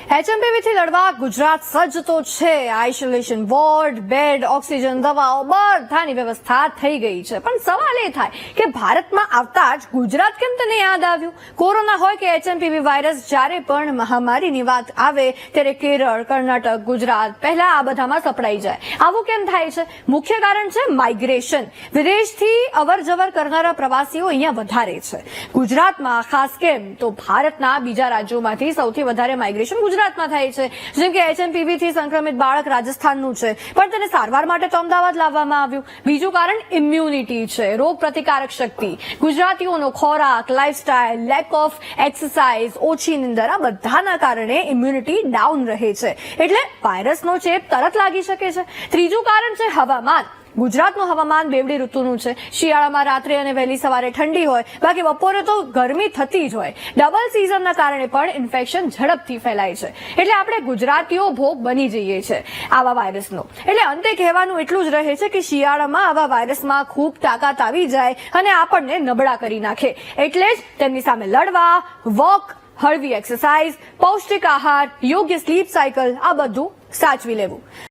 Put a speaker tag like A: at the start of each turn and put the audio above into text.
A: HMPV થી લડવા ગુજરાત સજ્જ તો છે. આઇસોલેશન વોર્ડ, બેડ, ઓક્સિજન, દવાઓ બધાની વ્યવસ્થા થઈ ગઈ છે. પણ સવાલ એ થાય કે ભારતમાં આવતા જ ગુજરાત કેમ તને યાદ આવ્યું? કોરોના હોય કે HMPV વાયરસ, જ્યારે પણ મહામારીની વાત આવે ત્યારે કેરળ, કર્ણાટક, ગુજરાત પહેલા આ બધામાં સપડાઈ જાય. આવું કેમ થાય છે? મુખ્ય કારણ છે માઇગ્રેશન. વિદેશથી અવર જવર કરનારા પ્રવાસીઓ અહીંયા વધારે છે. ગુજરાતમાં ખાસ કેમ તો ભારતના બીજા રાજ્યોમાંથી સૌથી વધારે માઇગ્રેશન ગુજરાતમાં થાય છે. જેમ કે HMPV થી સંક્રમિત બાળક રાજસ્થાનનું છે, પણ તેને સારવાર માટે તો અમદાવાદ લાવવામાં આવ્યું. બીજું કારણ ઇમ્યુનિટી છે, રોગ પ્રતિકારક શક્તિ. ગુજરાતીઓનો ખોરાક, લાઇફસ્ટાઇલ, લેક ઓફ એક્સરસાઇઝ, ઓછી નિંદર, આ બધાના કારણે ઇમ્યુનિટી ડાઉન રહે છે, એટલે વાયરસનો ચેપ તરત લાગી શકે છે. ત્રીજું કારણ છે હવામાન. ગુજરાતનું હવામાન બેવડી ઋતુનું છે. શિયાળામાં રાત્રે અને વહેલી સવારે ઠંડી હોય, બાકી બપોરે તો ગરમી થતી જ હોય. ડબલ સિઝનના કારણે પણ ઇન્ફેક્શન ઝડપથી ફેલાય છે. એટલે આપણે ગુજરાતીઓ ભોગ બની જઈએ છીએ આવા વાયરસનો. એટલે અંતે કહેવાનું એટલું જ રહે છે કે શિયાળામાં આવા વાયરસમાં ખૂબ તાકાત આવી જાય અને આપણને નબળા કરી નાખે. એટલે જ તેમની સામે લડવા વોક, હળવી એક્સરસાઇઝ, પૌષ્ટિક આહાર, યોગ્ય સ્લીપ સાયકલ, આ બધું સાચવી લેવું.